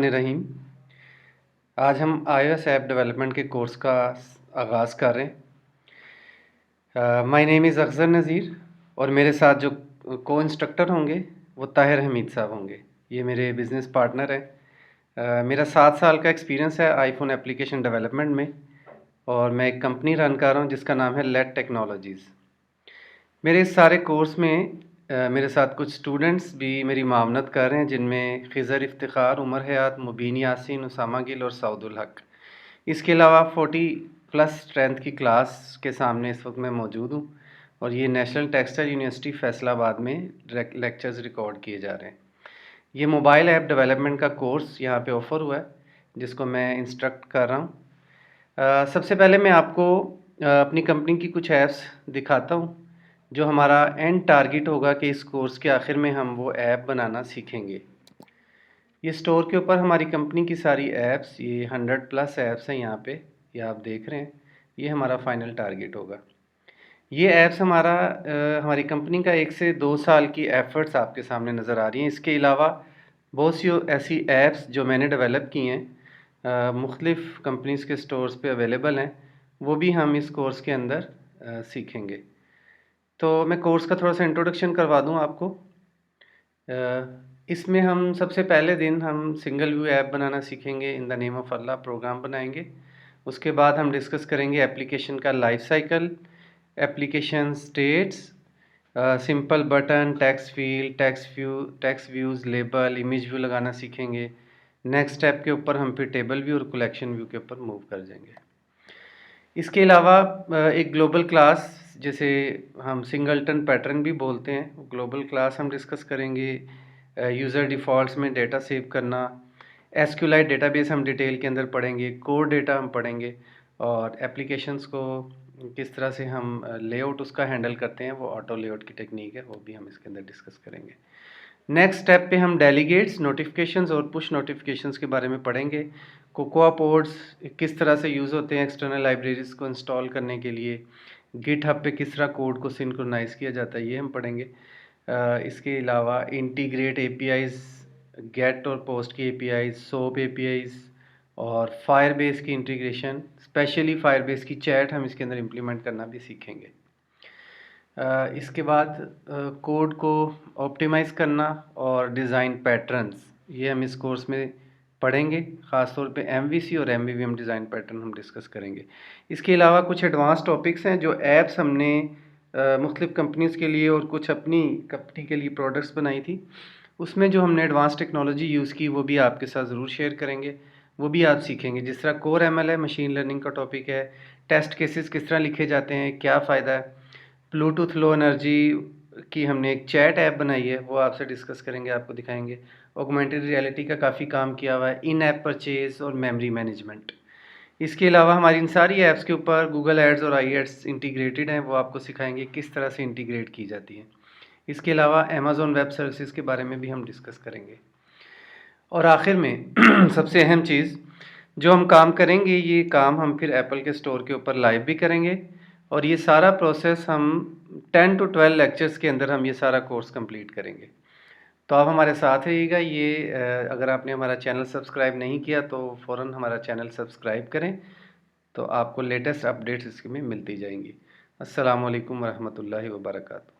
रहीम। आज हम iOS app development के कोर्स का आगाज़ कर रहे हैं। माय नेम इज़ अफजल नज़ीर और मेरे साथ जो को इंस्ट्रक्टर होंगे वो ताहिर हमीद साहब होंगे। ये मेरे बिज़नेस पार्टनर हैं। मेरा 7 साल का एक्सपीरियंस है आईफोन एप्लीकेशन डेवलपमेंट में और मैं एक कंपनी रन कर रहा हूँ जिसका नाम है लेट टेक्नोलॉजीज़। मेरे इस सारे कोर्स में मेरे साथ कुछ स्टूडेंट्स भी मेरी मावनत कर रहे हैं, जिनमें खिज़र इफ्तिखार, उमर हयात, मुबीन यासीन, उसामा गिल और सऊदुल हक। इसके अलावा 40 प्लस स्ट्रेंथ की क्लास के सामने इस वक्त मैं मौजूद हूँ और ये नेशनल टेक्सटाइल यूनिवर्सिटी फैसलाबाद में लेक्चर्स रिकॉर्ड किए जा रहे हैं। ये मोबाइल ऐप डेवलपमेंट का कोर्स यहाँ पे ऑफ़र हुआ है, जिसको मैं इंस्ट्रक्ट कर रहा हूँ। सबसे पहले मैं आपको अपनी कंपनी की कुछ ऐप्स दिखाता हूँ जो हमारा एंड टारगेट होगा कि इस कोर्स के आखिर में हम वो ऐप बनाना सीखेंगे। ये स्टोर के ऊपर हमारी कंपनी की सारी ऐप्स, ये 100 प्लस ऐप्स हैं यहाँ पे, ये आप देख रहे हैं। ये हमारा फाइनल टारगेट होगा। ये ऐप्स हमारी कंपनी का 1 से 2 साल की एफर्ट्स आपके सामने नज़र आ रही हैं। इसके अलावा बहुत सी ऐसी ऐप्स जो मैंने डेवलप की हैं, मुख्तलिफ़ कंपनीज़ के स्टोर्स पे अवेलेबल हैं, वो भी हम इस कोर्स के अंदर सीखेंगे। तो मैं कोर्स का थोड़ा सा इंट्रोडक्शन करवा दूं आपको। इसमें हम सबसे पहले दिन हम सिंगल व्यू ऐप बनाना सीखेंगे, इन द नेम ऑफ अल्लाह प्रोग्राम बनाएंगे। उसके बाद हम डिस्कस करेंगे एप्लीकेशन का life cycle, application states, simple button, text field, text views, label, image view लगाना सीखेंगे। नेक्स्ट स्टेप के ऊपर हम फिर टेबल व्यू और कलेक्शन व्यू के यूपर मूव कर जाएंगे। इसके अलावा एक ग्लोबल क्लास, जैसे हम सिंगलटन पैटर्न भी बोलते हैं, ग्लोबल क्लास हम डिस्कस करेंगे। यूज़र डिफ़ॉल्ट्स में डेटा सेव करना, एसक्यूएलाइट डेटाबेस हम डिटेल के अंदर पढ़ेंगे, कोर डेटा हम पढ़ेंगे और एप्लीकेशंस को किस तरह से हम लेआउट उसका हैंडल करते हैं, वो ऑटो लेआउट की टेक्निक है, वो भी हम इसके अंदर डिस्कस करेंगे। नेक्स्ट स्टेप पे हम डेलीगेट्स, नोटिफिकेशंस और पुश नोटिफिकेशंस के बारे में पढ़ेंगे। कोकोआ पोड्स किस तरह से यूज़ होते हैं एक्सटर्नल लाइब्रेरीज़ को इंस्टॉल करने के लिए, गिटहब पे किस तरह कोड को सिंक्रोनाइज़ किया जाता है, ये हम पढ़ेंगे। इसके अलावा इंटीग्रेट एपीआईज़, गेट और पोस्ट की एपीआईज़, सोप एपीआईज़ और फायरबेस की इंटीग्रेशन, स्पेशली फायरबेस की चैट हम इसके अंदर इम्प्लीमेंट करना भी सीखेंगे। इसके बाद कोड को ऑप्टिमाइज़ करना और डिज़ाइन पैटर्न्स, ये हम इस कोर्स में पढ़ेंगे। ख़ास तौर पे एमवीसी और एमवीवीएम डिज़ाइन पैटर्न हम डिस्कस करेंगे। इसके अलावा कुछ एडवांस टॉपिक्स हैं जो ऐप्स हमने मुख्तलिफ़ कंपनीज़ के लिए और कुछ अपनी कंपनी के लिए प्रोडक्ट्स बनाई थी, उसमें जो हमने एडवांस टेक्नोलॉजी यूज़ की वो भी आपके साथ ज़रूर शेयर करेंगे, वो भी आप सीखेंगे। जिस तरह कोर एमएल है, मशीन लर्निंग का टॉपिक है, टेस्ट केसेस किस तरह लिखे जाते हैं, क्या फ़ायदा है, ब्लूटूथ लो एनर्जी की हमने एक चैट ऐप बनाई है, वो आपसे डिस्कस करेंगे, आपको दिखाएंगे। ऑगमेंटेड रियलिटी का काफ़ी काम किया हुआ है, इन ऐप परचेज़ और मेमोरी मैनेजमेंट। इसके अलावा हमारी इन सारी ऐप्स के ऊपर गूगल एड्स और आई एड्स इंटीग्रेटेड हैं, वो आपको सिखाएंगे किस तरह से इंटीग्रेट की जाती है। इसके अलावा अमेज़ॉन वेब सर्विसेज के बारे में भी हम डिस्कस करेंगे। और आखिर में सबसे अहम चीज़ जो हम काम करेंगे, ये काम हम फिर एप्पल के स्टोर के ऊपर लाइव भी करेंगे और ये सारा प्रोसेस हम 10 to 12 लेक्चर्स के अंदर हम ये सारा कोर्स कंप्लीट करेंगे। तो आप हमारे साथ रहिएगा। अगर आपने हमारा चैनल सब्सक्राइब नहीं किया तो फ़ौरन हमारा चैनल सब्सक्राइब करें, तो आपको लेटेस्ट अपडेट्स इसमें मिलती जाएंगी। अस्सलामु अलैकुम वरहमतुल्लाहि वबरकातुहू।